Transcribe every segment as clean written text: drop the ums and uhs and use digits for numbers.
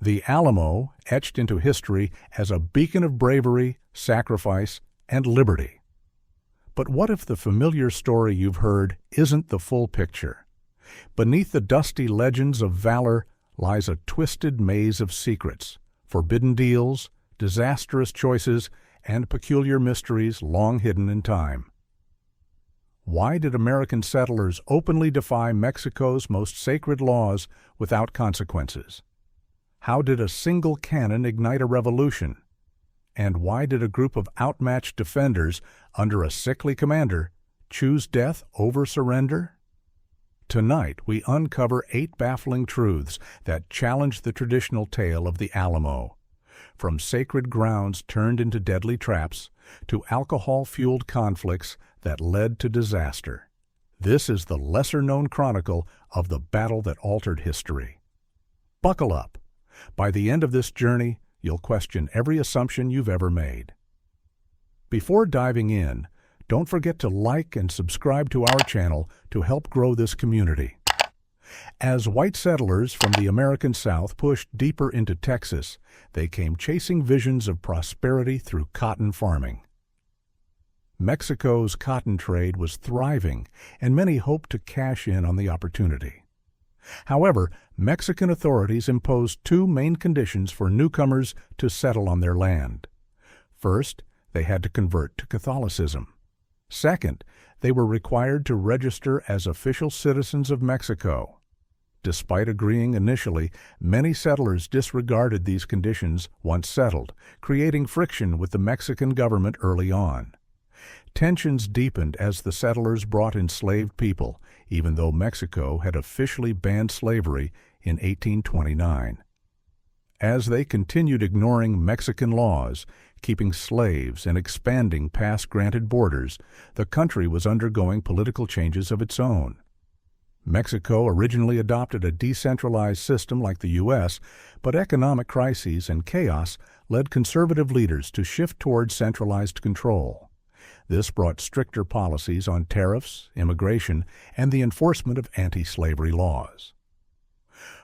The Alamo etched into history as a beacon of bravery, sacrifice, and liberty. But what if the familiar story you've heard isn't the full picture? Beneath the dusty legends of valor lies a twisted maze of secrets, forbidden deals, disastrous choices, and peculiar mysteries long hidden in time. Why did American settlers openly defy Mexico's most sacred laws without consequences? How did a single cannon ignite a revolution? And why did a group of outmatched defenders under a sickly commander choose death over surrender? Tonight, we uncover 8 baffling truths that challenge the traditional tale of the Alamo. From sacred grounds turned into deadly traps, to alcohol-fueled conflicts that led to disaster. This is the lesser-known chronicle of the battle that altered history. Buckle up. By the end of this journey, you'll question every assumption you've ever made. Before diving in, don't forget to like and subscribe to our channel to help grow this community. As white settlers from the American South pushed deeper into Texas, they came chasing visions of prosperity through cotton farming. Mexico's cotton trade was thriving, and many hoped to cash in on the opportunity. However, Mexican authorities imposed 2 main conditions for newcomers to settle on their land. First, they had to convert to Catholicism. Second, they were required to register as official citizens of Mexico. Despite agreeing initially, many settlers disregarded these conditions once settled, creating friction with the Mexican government early on. Tensions deepened as the settlers brought enslaved people, even though Mexico had officially banned slavery in 1829. As they continued ignoring Mexican laws, keeping slaves, and expanding past granted borders, the country was undergoing political changes of its own. Mexico originally adopted a decentralized system like the U.S., but economic crises and chaos led conservative leaders to shift toward centralized control. This brought stricter policies on tariffs, immigration, and the enforcement of anti-slavery laws.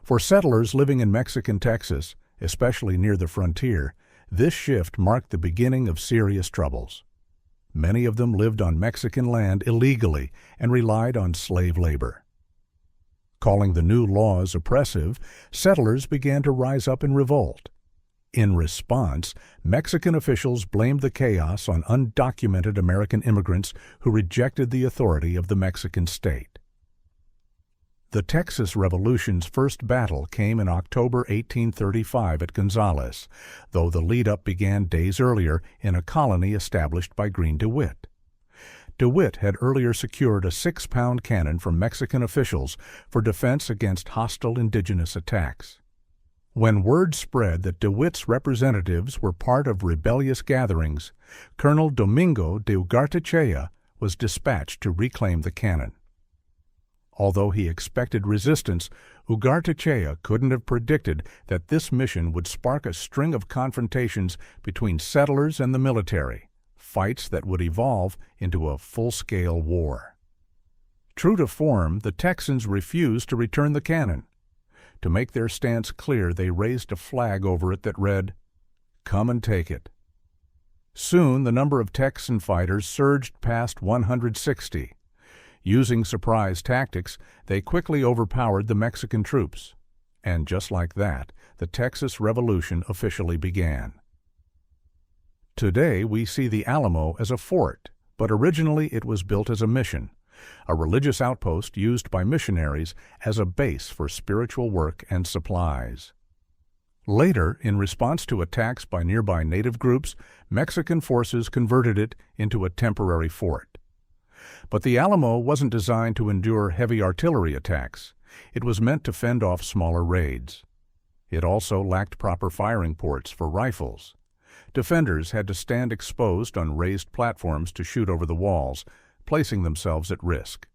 For settlers living in Mexican Texas, especially near the frontier, this shift marked the beginning of serious troubles. Many of them lived on Mexican land illegally and relied on slave labor. Calling the new laws oppressive, settlers began to rise up in revolt. In response, Mexican officials blamed the chaos on undocumented American immigrants who rejected the authority of the Mexican state. The Texas Revolution's first battle came in October 1835 at Gonzales, though the lead-up began days earlier in a colony established by Green DeWitt. DeWitt had earlier secured a 6-pound cannon from Mexican officials for defense against hostile indigenous attacks. When word spread that DeWitt's representatives were part of rebellious gatherings, Colonel Domingo de Ugartechea was dispatched to reclaim the cannon. Although he expected resistance, Ugartechea couldn't have predicted that this mission would spark a string of confrontations between settlers and the military, fights that would evolve into a full-scale war. True to form, the Texans refused to return the cannon. To make their stance clear, they raised a flag over it that read, "Come and take it." Soon, the number of Texan fighters surged past 160. Using surprise tactics, they quickly overpowered the Mexican troops. And just like that, the Texas Revolution officially began. Today, we see the Alamo as a fort, but originally it was built as a mission, a religious outpost used by missionaries as a base for spiritual work and supplies. Later, in response to attacks by nearby native groups, Mexican forces converted it into a temporary fort. But the Alamo wasn't designed to endure heavy artillery attacks. It was meant to fend off smaller raids. It also lacked proper firing ports for rifles. Defenders had to stand exposed on raised platforms to shoot over the walls, placing themselves at risk.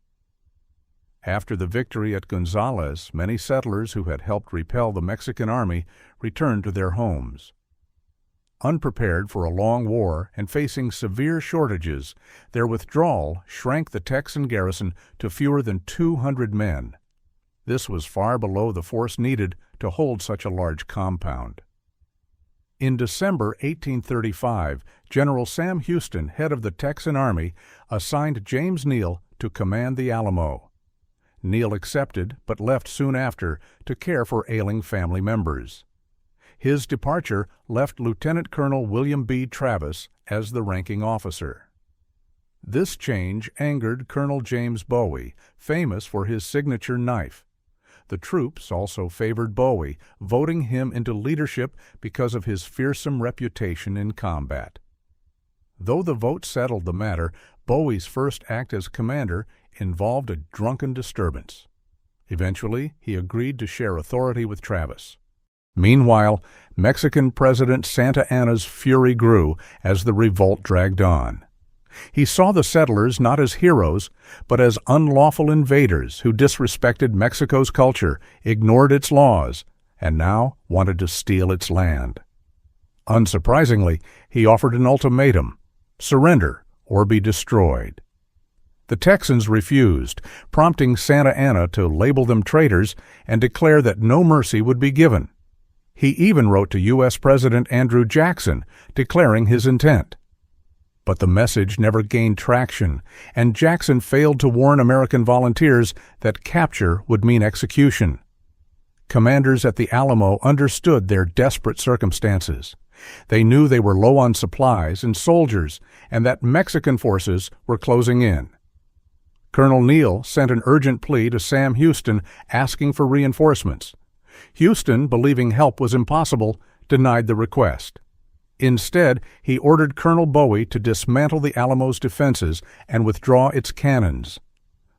After the victory at Gonzales, many settlers who had helped repel the Mexican army returned to their homes. Unprepared for a long war and facing severe shortages, their withdrawal shrank the Texan garrison to fewer than 200 men. This was far below the force needed to hold such a large compound. In December 1835, General Sam Houston, head of the Texan Army, assigned James Neal to command the Alamo. Neal accepted, but left soon after to care for ailing family members. His departure left Lieutenant Colonel William B. Travis as the ranking officer. This change angered Colonel James Bowie, famous for his signature knife. The troops also favored Bowie, voting him into leadership because of his fearsome reputation in combat. Though the vote settled the matter, Bowie's first act as commander involved a drunken disturbance. Eventually, he agreed to share authority with Travis. Meanwhile, Mexican President Santa Anna's fury grew as the revolt dragged on. He saw the settlers not as heroes, but as unlawful invaders who disrespected Mexico's culture, ignored its laws, and now wanted to steal its land. Unsurprisingly, he offered an ultimatum: surrender or be destroyed. The Texans refused, prompting Santa Anna to label them traitors and declare that no mercy would be given. He even wrote to U.S. President Andrew Jackson, declaring his intent. But the message never gained traction, and Jackson failed to warn American volunteers that capture would mean execution. Commanders at the Alamo understood their desperate circumstances. They knew they were low on supplies and soldiers, and that Mexican forces were closing in. Colonel Neal sent an urgent plea to Sam Houston asking for reinforcements. Houston, believing help was impossible, denied the request. Instead, he ordered Colonel Bowie to dismantle the Alamo's defenses and withdraw its cannons.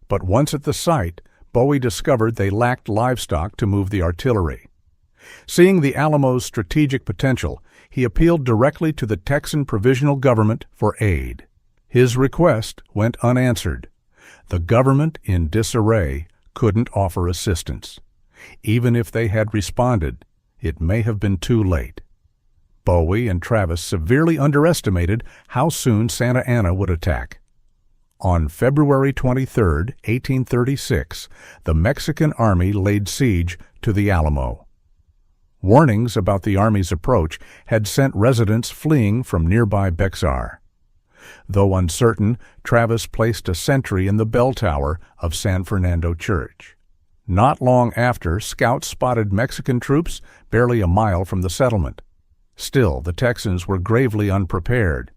But once at the site, Bowie discovered they lacked livestock to move the artillery. Seeing the Alamo's strategic potential, he appealed directly to the Texan Provisional Government for aid. His request went unanswered. The government, in disarray, couldn't offer assistance. Even if they had responded, it may have been too late. Bowie and Travis severely underestimated how soon Santa Anna would attack. On February 23, 1836, the Mexican army laid siege to the Alamo. Warnings about the army's approach had sent residents fleeing from nearby Bexar. Though uncertain, Travis placed a sentry in the bell tower of San Fernando Church. Not long after, scouts spotted Mexican troops barely a mile from the settlement. Still, the Texans were gravely unprepared.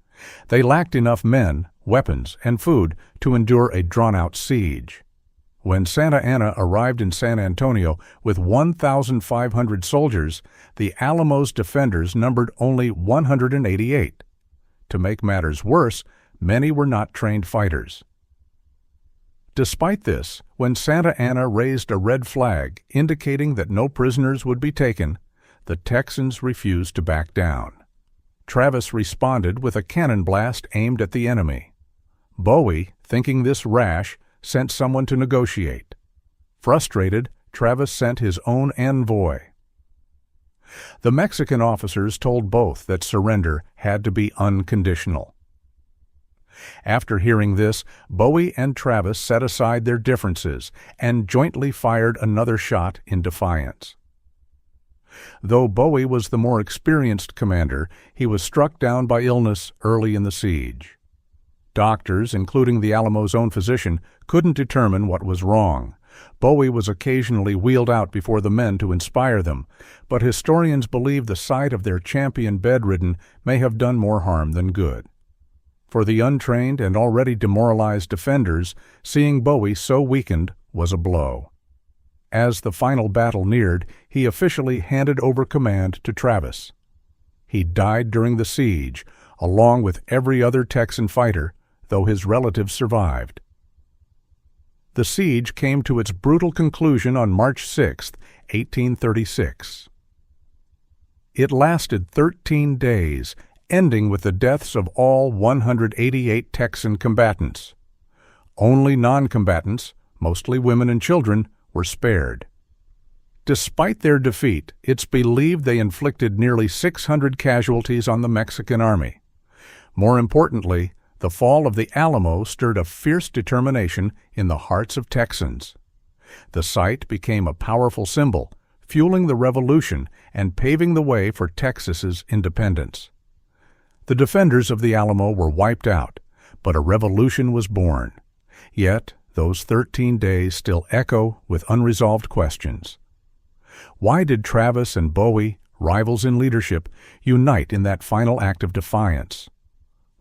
They lacked enough men, weapons, and food to endure a drawn-out siege. When Santa Anna arrived in San Antonio with 1,500 soldiers, the Alamo's defenders numbered only 188. To make matters worse, many were not trained fighters. Despite this, when Santa Anna raised a red flag indicating that no prisoners would be taken, the Texans refused to back down. Travis responded with a cannon blast aimed at the enemy. Bowie, thinking this rash, sent someone to negotiate. Frustrated, Travis sent his own envoy. The Mexican officers told both that surrender had to be unconditional. After hearing this, Bowie and Travis set aside their differences and jointly fired another shot in defiance. Though Bowie was the more experienced commander, he was struck down by illness early in the siege. Doctors, including the Alamo's own physician, couldn't determine what was wrong. Bowie was occasionally wheeled out before the men to inspire them, but historians believe the sight of their champion bedridden may have done more harm than good. For the untrained and already demoralized defenders, seeing Bowie so weakened was a blow. As the final battle neared, he officially handed over command to Travis. He died during the siege, along with every other Texan fighter, though his relatives survived. The siege came to its brutal conclusion on March 6, 1836. It lasted 13 days, ending with the deaths of all 188 Texan combatants. Only non-combatants, mostly women and children, were spared. Despite their defeat, it's believed they inflicted nearly 600 casualties on the Mexican army. More importantly, the fall of the Alamo stirred a fierce determination in the hearts of Texans. The site became a powerful symbol, fueling the revolution and paving the way for Texas's independence. The defenders of the Alamo were wiped out, but a revolution was born. Yet, those 13 days still echo with unresolved questions. Why did Travis and Bowie, rivals in leadership, unite in that final act of defiance?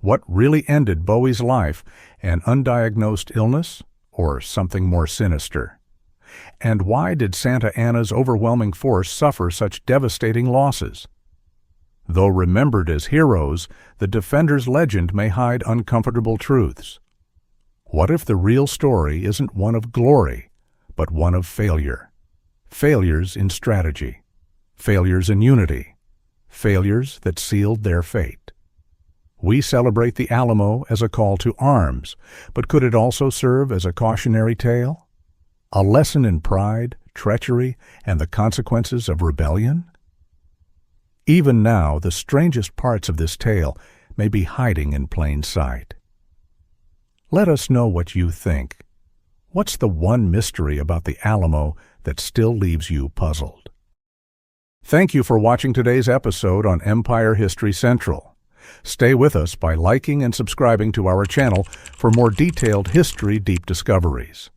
What really ended Bowie's life, an undiagnosed illness or something more sinister? And why did Santa Anna's overwhelming force suffer such devastating losses? Though remembered as heroes, the defenders' legend may hide uncomfortable truths. What if the real story isn't one of glory, but one of failure? Failures in strategy, failures in unity, failures that sealed their fate. We celebrate the Alamo as a call to arms, but could it also serve as a cautionary tale? A lesson in pride, treachery, and the consequences of rebellion? Even now, the strangest parts of this tale may be hiding in plain sight. Let us know what you think. What's the one mystery about the Alamo that still leaves you puzzled? Thank you for watching today's episode on Empire History Central. Stay with us by liking and subscribing to our channel for more detailed history deep discoveries.